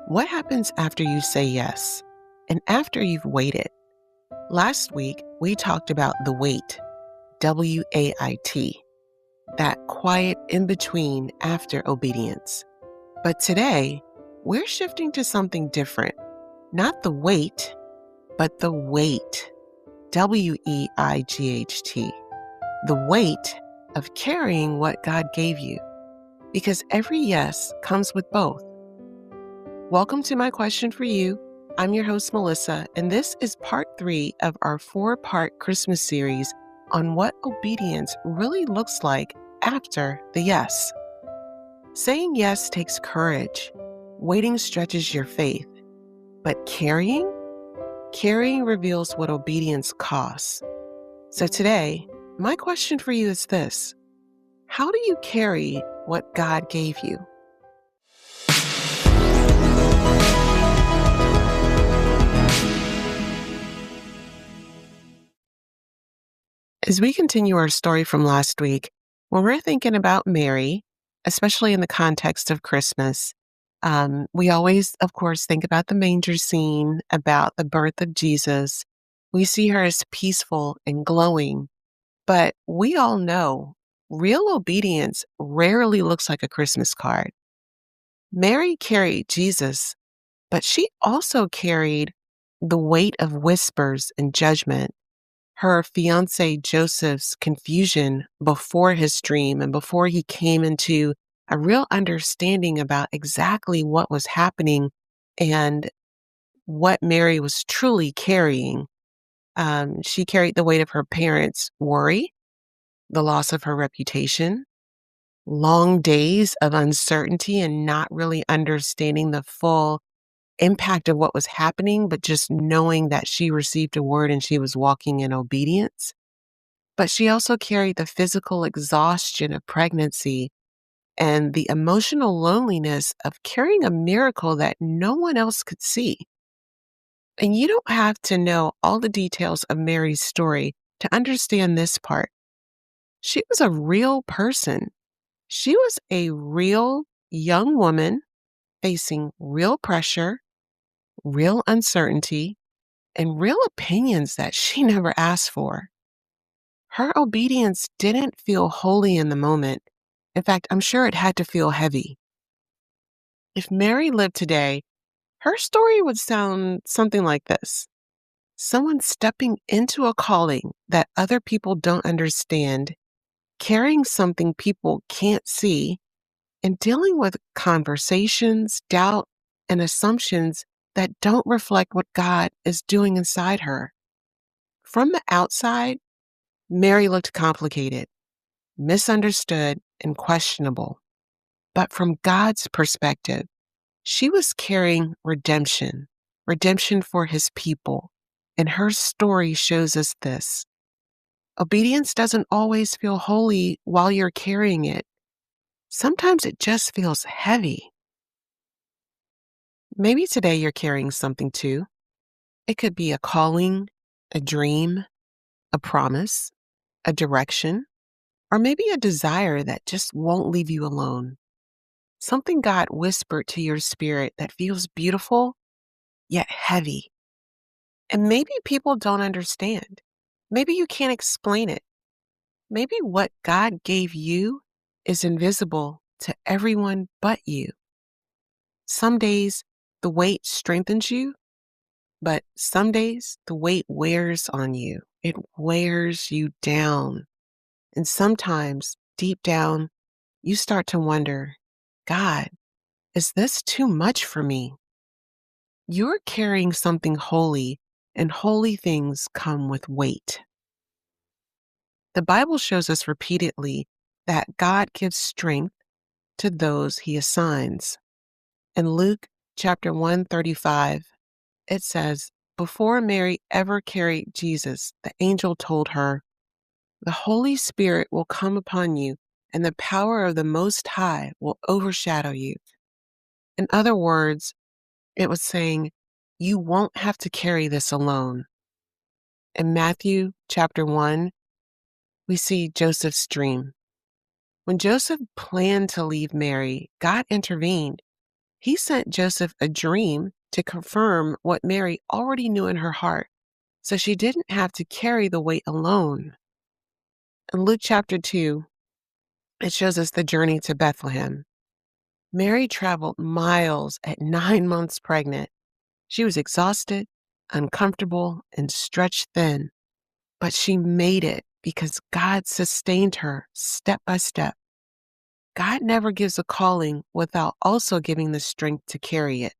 What happens after you say yes and after you've waited? Last week, we talked about the wait, WAIT, that quiet in between after obedience. But today, we're shifting to something different. Not the wait, but the weight, WEIGHT, the weight of carrying what God gave you. Because every yes comes with both. Welcome to My Question for You. I'm your host, Melissa, and this is part 3 of our 4-part Christmas series on what obedience really looks like after the yes. Saying yes takes courage. Waiting stretches your faith. But carrying reveals what obedience costs. So today, my question for you is this: how do you carry what God gave you? As we continue our story from last week, when we're thinking about Mary, especially in the context of Christmas, we always, of course, think about the manger scene, about the birth of Jesus. We see her as peaceful and glowing, but we all know real obedience rarely looks like a Christmas card. Mary carried Jesus, but she also carried the weight of whispers and judgment, her fiance Joseph's confusion before his dream and before he came into a real understanding about exactly what was happening and what Mary was truly carrying. She carried the weight of her parents' worry, the loss of her reputation, long days of uncertainty and not really understanding the full impact of what was happening, but just knowing that she received a word and she was walking in obedience. But she also carried the physical exhaustion of pregnancy and the emotional loneliness of carrying a miracle that no one else could see. And you don't have to know all the details of Mary's story to understand this part. She was a real person. She was a real young woman facing real pressure, real uncertainty, and real opinions that she never asked for. Her obedience didn't feel holy in the moment. In fact, I'm sure it had to feel heavy. If Mary lived today, her story would sound something like this: someone stepping into a calling that other people don't understand, carrying something people can't see, and dealing with conversations, doubt, and assumptions that don't reflect what God is doing inside her. From the outside, Mary looked complicated, misunderstood, and questionable. But from God's perspective, she was carrying redemption for his people. And her story shows us this: obedience doesn't always feel holy while you're carrying it. Sometimes it just feels heavy. Maybe today you're carrying something too. It could be a calling, a dream, a promise, a direction, or maybe a desire that just won't leave you alone. Something God whispered to your spirit that feels beautiful, yet heavy. And maybe people don't understand. Maybe you can't explain it. Maybe what God gave you is invisible to everyone but you. Some days the weight strengthens you, but some days the weight wears on you. It wears you down. And sometimes deep down, you start to wonder, God, is this too much for me? You're carrying something holy, and holy things come with weight. The Bible shows us repeatedly that God gives strength to those he assigns. In Luke chapter 135, it says, before Mary ever carried Jesus, the angel told her, the Holy Spirit will come upon you, and the power of the Most High will overshadow you. In other words, it was saying, you won't have to carry this alone. In Matthew chapter 1, we see Joseph's dream. When Joseph planned to leave Mary, God intervened. He sent Joseph a dream to confirm what Mary already knew in her heart, so she didn't have to carry the weight alone. In Luke chapter 2, it shows us the journey to Bethlehem. Mary traveled miles at 9 months pregnant. She was exhausted, uncomfortable, and stretched thin, but she made it because God sustained her step by step. God never gives a calling without also giving the strength to carry it.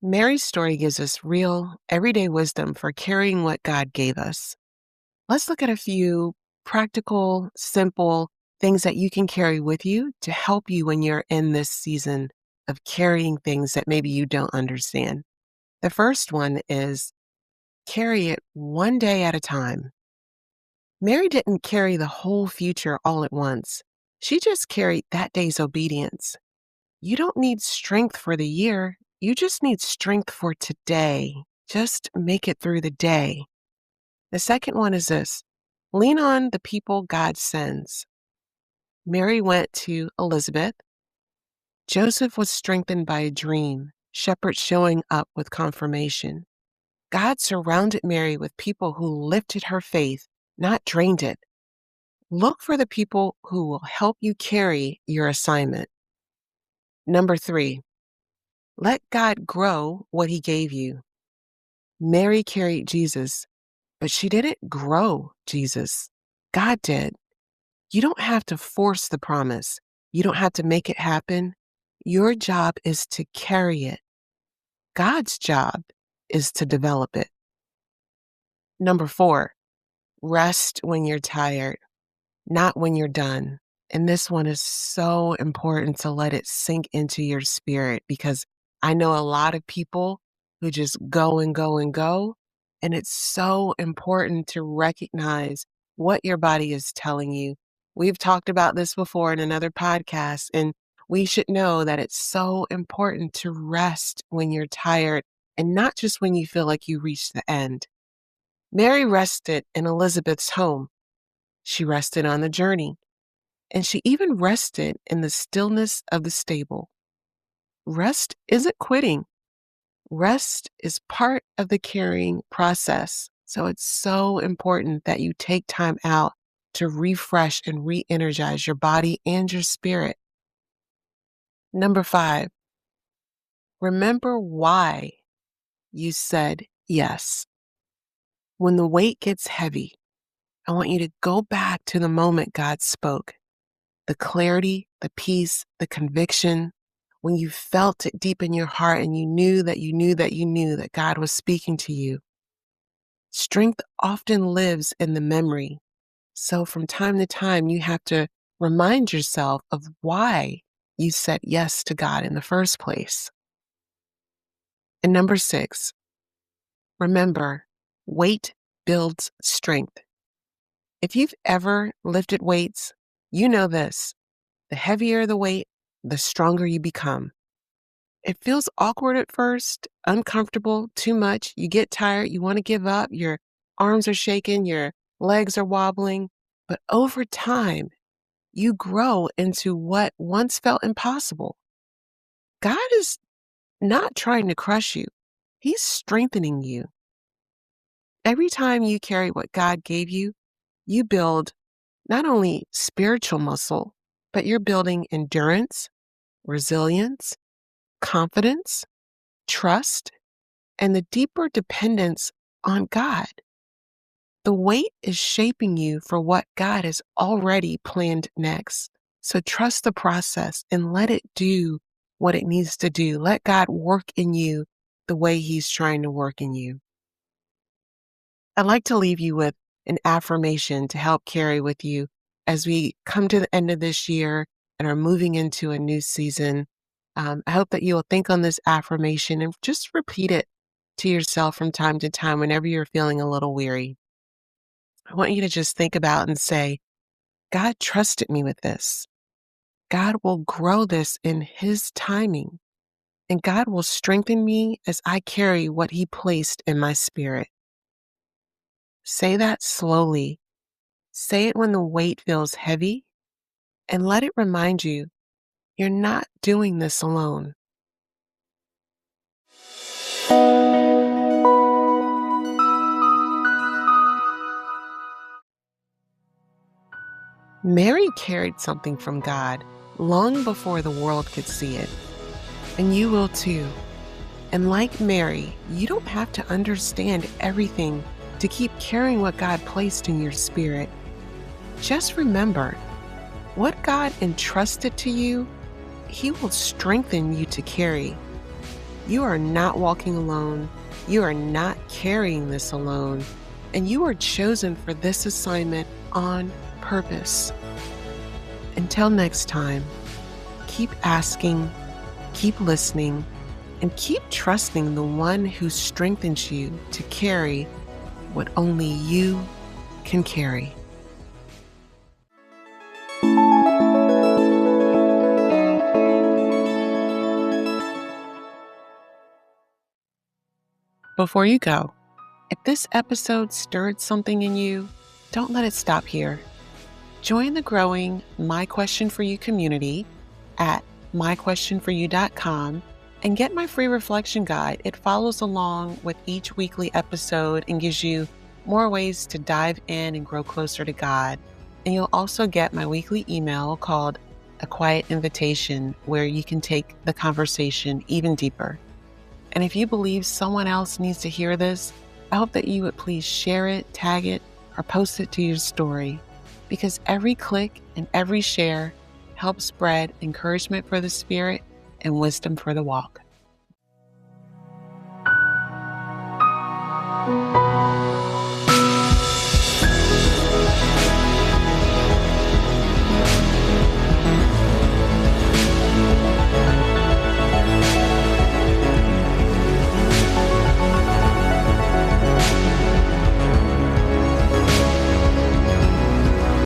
Mary's story gives us real, everyday wisdom for carrying what God gave us. Let's look at a few practical, simple things that you can carry with you to help you when you're in this season of carrying things that maybe you don't understand. The first one is carry it one day at a time. Mary didn't carry the whole future all at once. She just carried that day's obedience. You don't need strength for the year. You just need strength for today. Just make it through the day. The second one is this: lean on the people God sends. Mary went to Elizabeth. Joseph was strengthened by a dream, shepherds showing up with confirmation. God surrounded Mary with people who lifted her faith, not drained it. Look for the people who will help you carry your assignment. Number 3, let God grow what he gave you. Mary carried Jesus, but she didn't grow Jesus. God did. You don't have to force the promise. You don't have to make it happen. Your job is to carry it. God's job is to develop it. Number 4, rest when you're tired, not when you're done. And this one is so important to let it sink into your spirit, because I know a lot of people who just go and go and go. And it's so important to recognize what your body is telling you. We've talked about this before in another podcast, and we should know that it's so important to rest when you're tired and not just when you feel like you reached the end. Mary rested in Elizabeth's home. She rested on the journey. And she even rested in the stillness of the stable. Rest isn't quitting. Rest is part of the carrying process. So it's so important that you take time out to refresh and re-energize your body and your spirit. Number 5, remember why you said yes. When the weight gets heavy, I want you to go back to the moment God spoke. The clarity, the peace, the conviction, when you felt it deep in your heart and you knew that you knew that you knew that God was speaking to you. Strength often lives in the memory. So from time to time, you have to remind yourself of why you said yes to God in the first place. And number 6, remember, weight builds strength. If you've ever lifted weights, you know this. The heavier the weight, the stronger you become. It feels awkward at first, uncomfortable, too much. You get tired, you want to give up, your arms are shaking, your legs are wobbling. But over time, you grow into what once felt impossible. God is not trying to crush you, he's strengthening you. Every time you carry what God gave you, you build not only spiritual muscle, but you're building endurance, resilience, confidence, trust, and the deeper dependence on God. The weight is shaping you for what God has already planned next. So trust the process and let it do what it needs to do. Let God work in you the way he's trying to work in you. I'd like to leave you with an affirmation to help carry with you as we come to the end of this year and are moving into a new season. I hope that you will think on this affirmation and just repeat it to yourself from time to time whenever you're feeling a little weary. I want you to just think about and say, God trusted me with this. God will grow this in his timing, and God will strengthen me as I carry what he placed in my spirit. Say that slowly. Say it when the weight feels heavy, and let it remind you you're not doing this alone. Mary carried something from God long before the world could see it, and you will too. And like Mary, you don't have to understand everything to keep carrying what God placed in your spirit. Just remember, what God entrusted to you, He will strengthen you to carry. You are not walking alone. You are not carrying this alone. And you are chosen for this assignment on purpose. Until next time, keep asking, keep listening, and keep trusting the one who strengthens you to carry what only you can carry. Before you go, if this episode stirred something in you, don't let it stop here. Join the growing My Question for You community at myquestionforyou.com and get my free reflection guide. It follows along with each weekly episode and gives you more ways to dive in and grow closer to God. And you'll also get my weekly email called A Quiet Invitation, where you can take the conversation even deeper. And if you believe someone else needs to hear this, I hope that you would please share it, tag it, or post it to your story, because every click and every share helps spread encouragement for the spirit and wisdom for the walk.